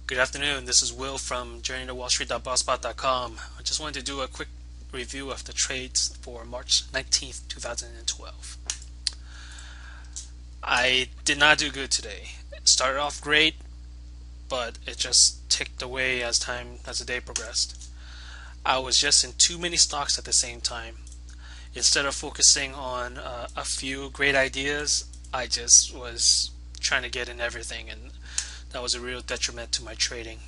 Good afternoon. This is Will from journeytowallstreet.blogspot.com. I just wanted to do a quick review of the trades for March 19th, 2012. I did not do good today. It started off great, but it just ticked away as the day progressed. I was just in too many stocks at the same time. Instead of focusing on a few great ideas, I just was trying to get in everything, and that was a real detriment to my trading.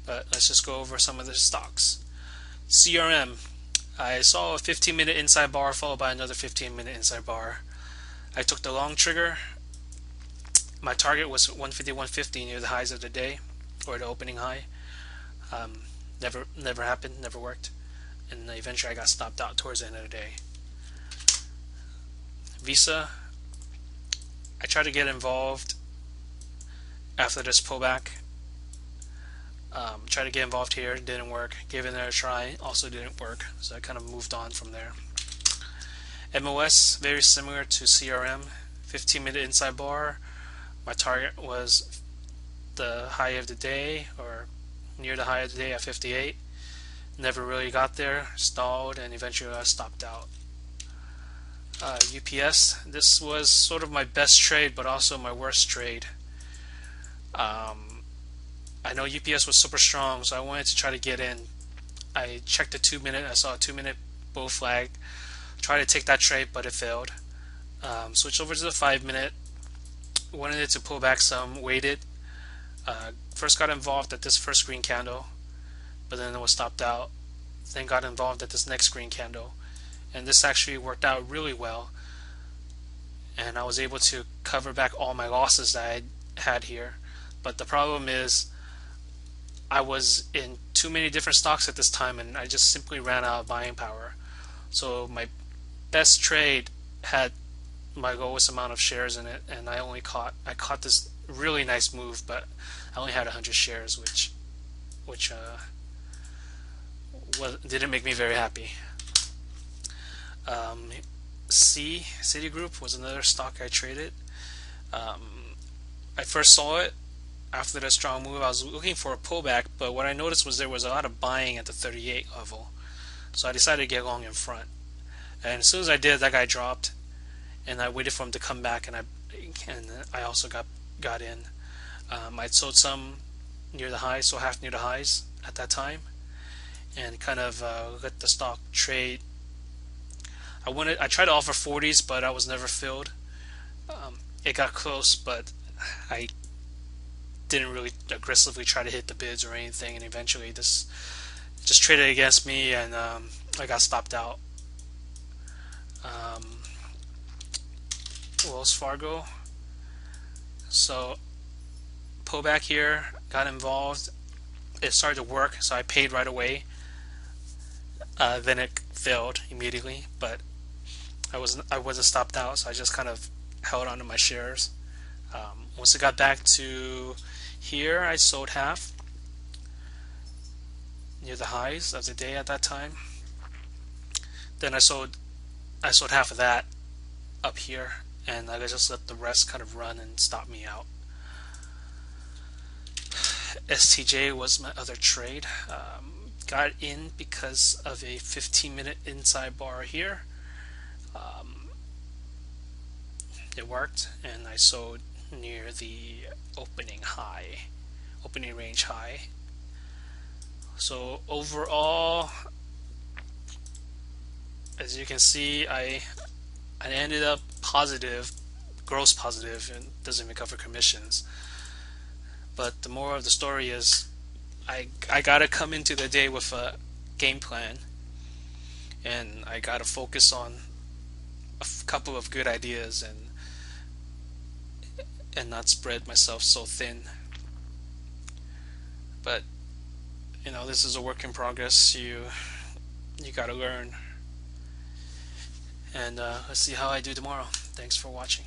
But let's just go over some of the stocks. CRM. I saw a 15-minute inside bar followed by another 15-minute inside bar. I took the long trigger. My target was 150, 150 near the highs of the day, or the opening high. Never happened, never worked, and eventually I got stopped out towards the end of the day. Visa. I tried to get involved after this pullback. Tried to get involved here, didn't work. Gave it another try, also didn't work. So I kind of moved on from there. MOS, very similar to CRM. 15-minute inside bar. My target was the high of the day, or near the high of the day at 58. Never really got there, stalled, and eventually I stopped out. UPS, this was sort of my best trade, but also my worst trade. I know UPS was super strong, so I wanted to try to get in. I checked the 2-minute, I saw a 2-minute bull flag. Tried to take that trade, but it failed. Switched over to the 5-minute. Wanted it to pull back some, waited. First got involved at this first green candle, but then it was stopped out. Then got involved at this next green candle, and this actually worked out really well. And I was able to cover back all my losses that I had here. But the problem is, I was in too many different stocks at this time, and I just simply ran out of buying power. So my best trade had my lowest amount of shares in it, and I caught this really nice move, but I only had 100 shares, which didn't make me very happy. Citigroup was another stock I traded. I first saw it after the strong move. I was looking for a pullback, but what I noticed was there was a lot of buying at the 38 level, so I decided to get long in front. And as soon as I did, that guy dropped, and I waited for him to come back, and I also got in. I'd sold some near the highs, so half near the highs at that time, and kind of let the stock trade. I tried to offer 40s, but I was never filled. It got close, but I didn't really aggressively try to hit the bids or anything, and eventually this just traded against me, and I got stopped out. Wells Fargo. So pullback here, got involved. It started to work, so I paid right away. Then it failed immediately, but I wasn't stopped out, so I just kind of held on to my shares. Once it got back to here, I sold half near the highs of the day at that time. Then I sold half of that up here, and I just let the rest kind of run and stop me out. STJ was my other trade. Got in because of a 15-minute inside bar here. It worked, and I sold near the opening range high. So overall, as you can see, I ended up positive, gross positive, and doesn't even cover commissions. But the moral of the story is, I gotta come into the day with a game plan, and I gotta focus on a couple of good ideas and not spread myself so thin. But this is a work in progress. You gotta learn, and let's see how I do tomorrow. Thanks for watching.